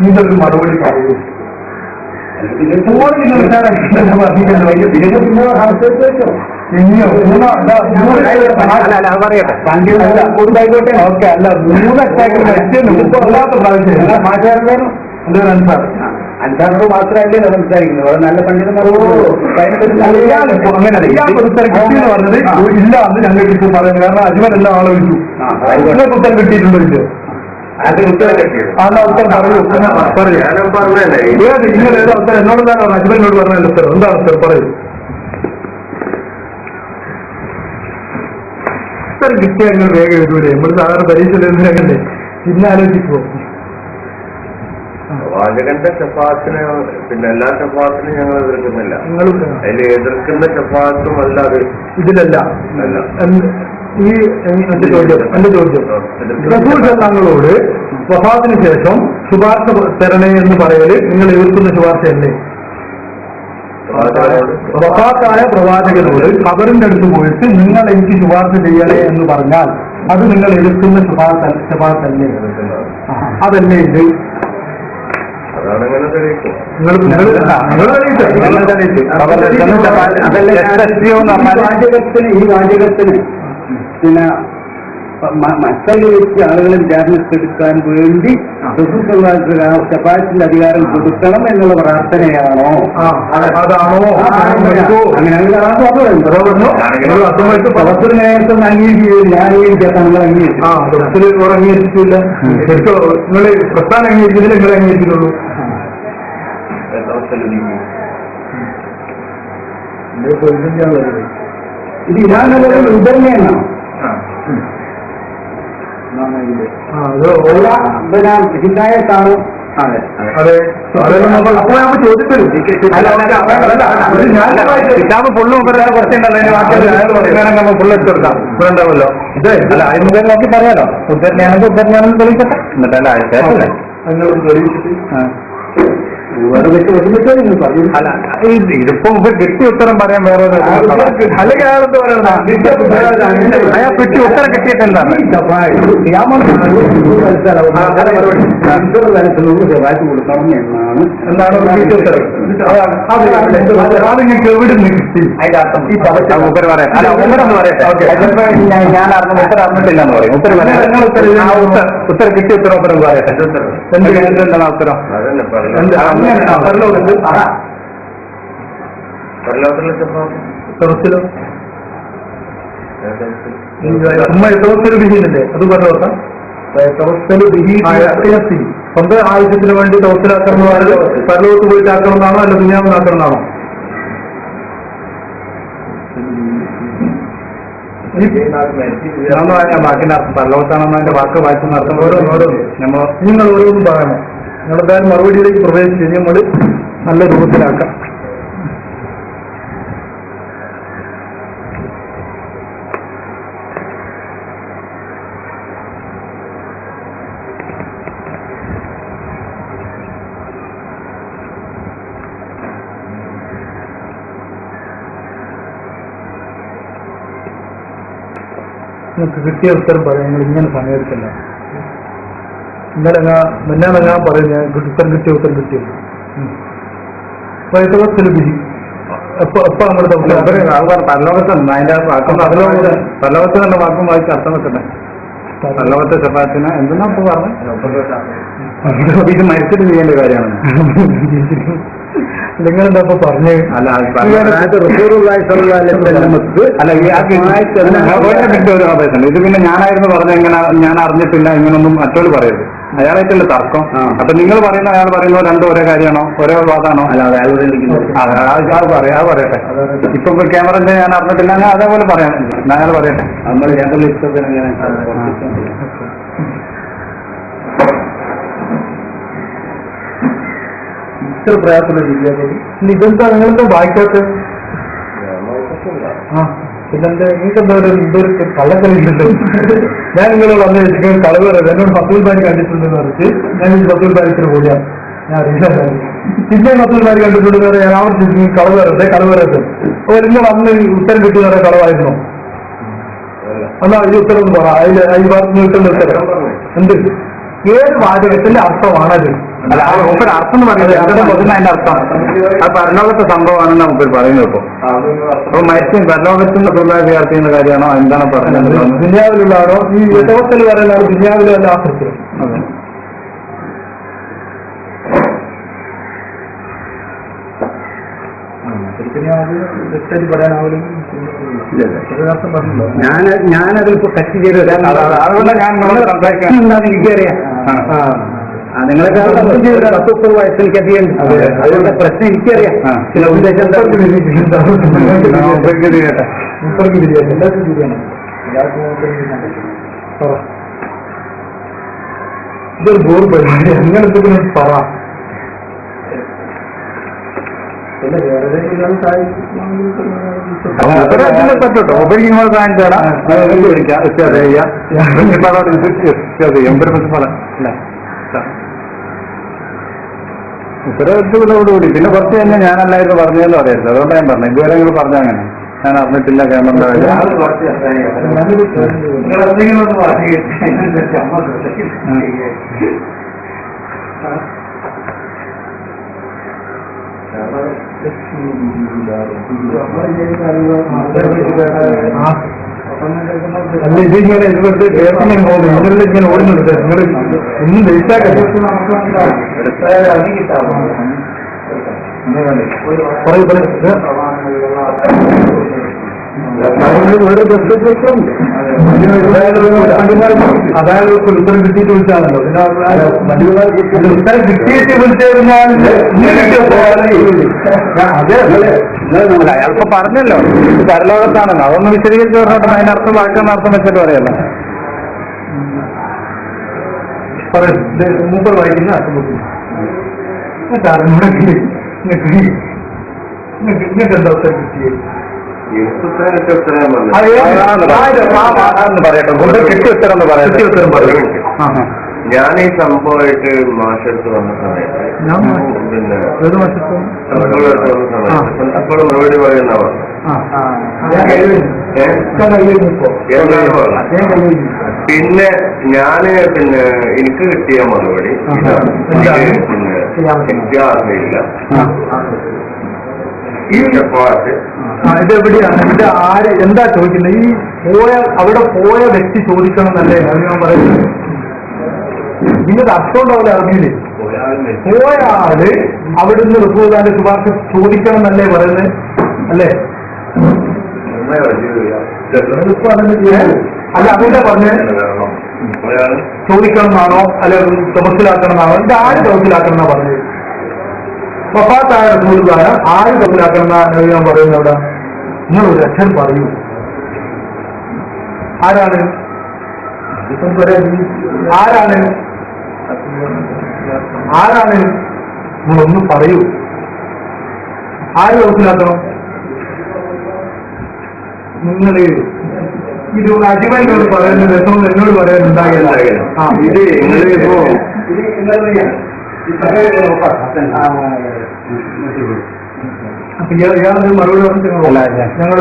ഇതൊരു മറുപടി പറയൂ. ഇനിയോ ഓക്കെ അല്ല 3 അറ്റാക്ക് അല്ലാത്ത പ്രാവശ്യം അഞ്ചാറ് മാത്രമല്ലേ സംസാരിക്കുന്നത്. അവിടെ നല്ല പണ്ഡിതന്മാർ അങ്ങനെ കിട്ടിയെന്ന് പറഞ്ഞത് ഇല്ല എന്ന് ഞങ്ങൾക്ക് ഇപ്പോൾ പറയുന്നത്. കാരണം അജ്മൽ എല്ലാ ആളെ വിളിച്ചു. നിങ്ങൾക്ക് ഉത്തരം കിട്ടിയിട്ടുണ്ടോ? ഇല്ല. ഉത്തരം പറയൂ. നിങ്ങൾ ഏതാ ഉത്തരം? എന്നോട് തന്നെ പറഞ്ഞു. അജ്മലിനോട് പറഞ്ഞ ഉത്തരം എന്താണ് ഉത്തരം? പറയൂ. ഉത്തരം കിട്ടിയാൽ നിങ്ങൾ വേഗം എഴുതൂലേ? നമ്മൾ സാധാരണ പരീക്ഷയിൽ എഴുതുന്നേ പിന്നെ ആലോചിക്കുമോ? പ്രവാചകന്റെ ഷഫാത്തിന് പിന്നെ എല്ലാ ഷഫാത്തിനും ഞങ്ങൾ എതിർക്കുന്നില്ല. അതിൽ എതിർക്കുന്ന ഷഫാത്തും അല്ല അത് ഇതിലല്ല. ഈ എന്റെ ചോദ്യം തങ്ങളോട് വഫാത്തിന് ശേഷം ശുപാർശ തരണേ എന്ന് പറയല് നിങ്ങൾ എതിർക്കുന്ന ശുപാർശയല്ലേ? വഫാത്തായ പ്രവാചകനോട് ഖബറിന്റെ അടുത്ത് പോയിട്ട് നിങ്ങൾ എനിക്ക് ശുപാർശ ചെയ്യണേ എന്ന് പറഞ്ഞാൽ അത് നിങ്ങൾ എതിർക്കുന്ന ശുപാർശല്ലേ? അതല്ലേ ഇത്? ഈ വാചകത്തിന് പിന്നെ മക്കളിൽ വെച്ച് ആളുകളെ ജാഗ്രതെടുക്കാൻ വേണ്ടി ശഫാഅത്തിന്റെ അധികാരം കൊടുക്കണം എന്നുള്ള പ്രാർത്ഥനയാണോ? അതാണോ? നേരത്തെ അംഗീകരിക്കുകയും ഞാൻ അംഗീകരിക്കാത്ത നിങ്ങൾ അംഗീകരിച്ചിട്ടില്ല. നിങ്ങൾ പ്രസ്ഥാനം അംഗീകരിക്കുന്നില്ല, നിങ്ങൾ അംഗീകരിക്കുന്നുള്ളൂ. ഇത് ഇതാണല്ലോ ഉദർമയാണോ? ഹിദായത്താണ്. അതെ അതെ. അപ്പോൾ നമ്മൾ ചോദിച്ചത് കിതാബ് ഫുള്ള് കുറച്ചുണ്ടല്ലോ, ഫുള്ള് എടുത്തെടുക്കാം. ഉണ്ടാവല്ലോ. ഇതേ അല്ല അതിന് നോക്കി പറയാലോ. ഉദ്ധരണിയാണെങ്കിൽ ഉദ്ധരണിയാണെന്ന് തെളിയിക്കട്ടെ. എന്നിട്ടല്ല ശേഷമല്ലേ നിങ്ങൾ തെളിയിച്ചിട്ട് അല്ല ഇതിപ്പോ കിട്ടിയ ഉത്തരം പറയാൻ വേറെ അല്ലെങ്കിൽ അയാളെന്ത് പറയണം? അയാൾ കിട്ടിയ ഉത്തരം കിട്ടിയിട്ടെന്താണ്? എന്താണ് കിട്ടിയ ഉത്തരം? അത് നിങ്ങൾക്ക് എവിടെ നിന്ന് കിട്ടി? ഉത്തരം പറയാം. അല്ല ഉത്തരം പറയട്ടെ. ഞാൻ അറിഞ്ഞ ഉത്തരം അറിഞ്ഞിട്ടില്ല എന്ന് പറയും. ഉത്തരം ഉത്തരം കിട്ടിയ ഉത്തരം ഉത്തരം പറയട്ടെ. എന്താണ് ഉത്തരം? ബിഹിനല്ലേ അത് പറഞ്ഞോട്ടാ. സ്വന്തം ആവശ്യത്തിന് വേണ്ടി തവസ്സിലാക്കണം പരലോകത്ത് പോയിട്ട് ആക്കണമെന്നാണോ അല്ല ദുനിയാവിനാക്കണമെന്നാണോ? ബാക്കി പരലോകത്താണെന്ന് അതിന്റെ വാക്ക് വായിച്ച് നടത്തുന്നവരോട് നിങ്ങൾ ഓരോന്നും പറയണം. നിങ്ങളെന്തായാലും മറുപടിയിലേക്ക് പ്രവേശിച്ച് നമ്മൾ നല്ല രൂപത്തിലാക്കാം. നിങ്ങൾക്ക് കിട്ടിയ ഉത്തരം പറയാം. നിങ്ങൾ ഇങ്ങനെ സമയത്തില്ല. ഇന്നലെ ഞാൻ പറയുന്നത് ഉത്തരം കിട്ടിയ ഉത്തരം കിട്ടിയത് ബിഹി എപ്പോ നമ്മുടെ പരലോകത്ത് അതിന്റെ പരലോകത്ത് തന്നെ വാക്കും വായിച്ച് അർത്ഥം വെക്കട്ടെ. പരലോകത്തെ ശഫാഅത്തിന് എന്തെന്നാ ഇപ്പൊ പറഞ്ഞത്? ഇത് മരിച്ചിട്ട് ചെയ്യേണ്ട കാര്യമാണ്. നിങ്ങളെന്താ ഇപ്പൊ പറഞ്ഞ്? അല്ല ഇത് പിന്നെ ഞാനായിരുന്നു പറഞ്ഞ ഇങ്ങനെ ഞാൻ അറിഞ്ഞിട്ടില്ല ഇങ്ങനൊന്നും മറ്റൊരു പറയരുത്. അയാളായിട്ടുള്ള തർക്കം. അപ്പൊ നിങ്ങൾ പറയുന്ന അയാൾ പറയുന്നത് രണ്ടും ഒരേ കാര്യമാണോ ഒരേ വാദമാണോ? അല്ല അയാൾ പറയട്ടെ. ഇപ്പൊ ക്യാമറന്റെ ഞാൻ അറിഞ്ഞിട്ടില്ല ഞാൻ അതേപോലെ പറയാം. അയാൾ പറയട്ടെ. നമ്മൾ ഞങ്ങളുടെ ഇഷ്ടത്തിന് ഇത്ര പ്രയാസമുള്ള രീതിയാണ്. ഇതെന്താ നിങ്ങളെന്താ വായിക്കാത്ത? പിന്നെന്താ നിങ്ങൾക്ക് എന്താ എന്തൊരു കള്ളക്കളിയുണ്ടല്ലോ. ഞാൻ നിങ്ങളോട് വന്നു വെച്ചിട്ട് കളവ് പറയുന്നത് എന്നോട് ഫത്തുൽ ബാരി കണ്ടിട്ടുണ്ടെന്ന് പറഞ്ഞിട്ട് ഞാൻ ഫത്തുൽ ബാരിക്കിന് പോലെയാണ്. ഞാൻ അറിയില്ല. പിന്നെ ഫത്തുൽ ബാരി കണ്ടിട്ടുണ്ടെന്ന് പറയാൻ ഞാൻ ആവർത്തിച്ചു കളവ് പറയട്ടെ. അപ്പോൾ നിങ്ങൾ അന്ന് ഉത്തരം കിട്ടുന്ന കളവായിരുന്നു. എന്നാ ഈ ഉത്തരം ഒന്ന് പറ. ഈ ഭാഗത്ത് കിട്ടുന്ന ഉത്തരം എന്ത്? ഏത് വാചകത്തിന്റെ അർത്ഥമാണത്? അല്ല അത് മൂപ്പര് അർത്ഥം എന്ന് പറയുന്നത് അതിന്റെ അർത്ഥം അത് പരലോകത്തെ സംഭവമാണെന്ന് നമുക്ക് പറയുന്നത് ഇപ്പൊ. അപ്പൊ മരിച്ചും പരലോകത്തിൽ നിന്ന് വിദ്യാർത്ഥിക്കുന്ന കാര്യമാണോ എന്താണ് പറഞ്ഞത്? ദുനിയാവിലുള്ളതാണോ ഈ യഥോത്തിൽ പറയുന്ന ദുനിയാവിലും അല്ല ആസക്തിയും? അതെ. ഞാനതിപ്പോ കച്ചി ചെയ്ത് അതുകൊണ്ട് ഞാൻ നിങ്ങളോട് സംസാരിക്കാൻ എനിക്കറിയാം. നിങ്ങളൊക്കെ 10-30 വയസ്സ് എനിക്കധികം അതുകൊണ്ട് പ്രശ്നം എനിക്കറിയാം. ചില ഉദ്ദേശം ഇതൊരു ബോർ പരിപാടി അങ്ങനെ എന്തെങ്കിലും പറ. പറ്റോ ഉപരി നിങ്ങൾ കാണിച്ചാടാ ഉത്തരവാദിത്തത്തോടുകൂടി പിന്നെ കുറച്ച് കഴിഞ്ഞാൽ ഞാനല്ലായിരുന്നു പറഞ്ഞതെന്ന് പറയരുത്. അതുകൊണ്ട് ഞാൻ പറഞ്ഞു ഇതുവരെ നിങ്ങൾ പറഞ്ഞ അങ്ങനെ ഞാൻ അറിഞ്ഞിട്ടില്ല ക്യാമറ അല്ല ഇതിങ്ങനെ ഇവിടുത്തെ കേൾക്കുന്ന ഇതിലെല്ലാം ഇങ്ങനെ ഓടുന്നുണ്ട്. നിങ്ങൾ ഒന്നും ലേറ്റാക്കട്ടെ. അതായത് ഉത്തരം കിട്ടിയിട്ട് വിളിച്ചാണല്ലോ. ഉത്തരം കിട്ടിയിട്ട് വിളിച്ചാൽ അതെ അയാൾക്ക് പറഞ്ഞല്ലോ ഇത് പരലോകത്താണല്ലോ. അതൊന്ന് വിശദീകരിച്ച് പറഞ്ഞോട്ടെ. അതിനർത്ഥം വാക്കാന്ന് അർത്ഥം വെച്ചിട്ട് പറയല്ലോ. മൂപ്പർ വായിക്കുന്ന അർത്ഥം ഇങ്ങോട്ട് എന്താ ഉത്തരം കിട്ടിയത്? ഞാൻ ഈ സംഭവമായിട്ട് മാഷെടുത്ത് വന്ന സമയത്ത് പിന്നെ അപ്പോൾ മറുപടി പറയുന്ന പിന്നെ ഞാന് എനിക്ക് കിട്ടിയ മറുപടി പിന്നെ എനിക്കറിയില്ല. ഈ ഷഫാഅത്ത് ഇതെവിടെയാണ്? ഇത് ആര് എന്താ ചോദിക്കുന്നത്? ഈ അവിടെ പോയ വ്യക്തി ചോദിക്കണം എന്നല്ലേ ഞാൻ പറയുന്നത്? ഇതിന്റെ അർത്ഥം ഉണ്ടാവില്ല അറിഞ്ഞില്ലേ? പോയ ആള് അവിടുന്ന് റസൂലുള്ളാഹിന്റെ ശുപാർശ ചോദിക്കണം എന്നല്ലേ പറയുന്നത്? അല്ലേ? അല്ല അതുകൊണ്ടാ പറഞ്ഞ് ചോദിക്കണം എന്നാണോ അല്ലെ തമസ്സിലാക്കണം എന്നാണോ? ഇത് ആര് തമസ്സിലാക്കണം എന്നാ പറഞ്ഞത്? വഫാത്തായ റസൂലുള്ളാഹിനെ ആര് തമസ്സിലാക്കണം എന്നാണ് ഞാൻ പറയുന്നത്? അവിടെ നിങ്ങൾ ഒരു അക്ഷരം പറയൂ. ആരാണ്? ആരാണ്? ആരാണ്? നിങ്ങളൊന്ന് പറയൂ. ആര് മനസ്സിലാക്കണം? നിങ്ങൾ ഇത് അജിമനോട് പറയുന്ന രസം എന്നോട് പറയാനുണ്ടാകില്ല. ഇത് നിങ്ങളിപ്പോ അപ്പൊ ഇയാളൊരു മറുപടി പറഞ്ഞു ഞങ്ങൾ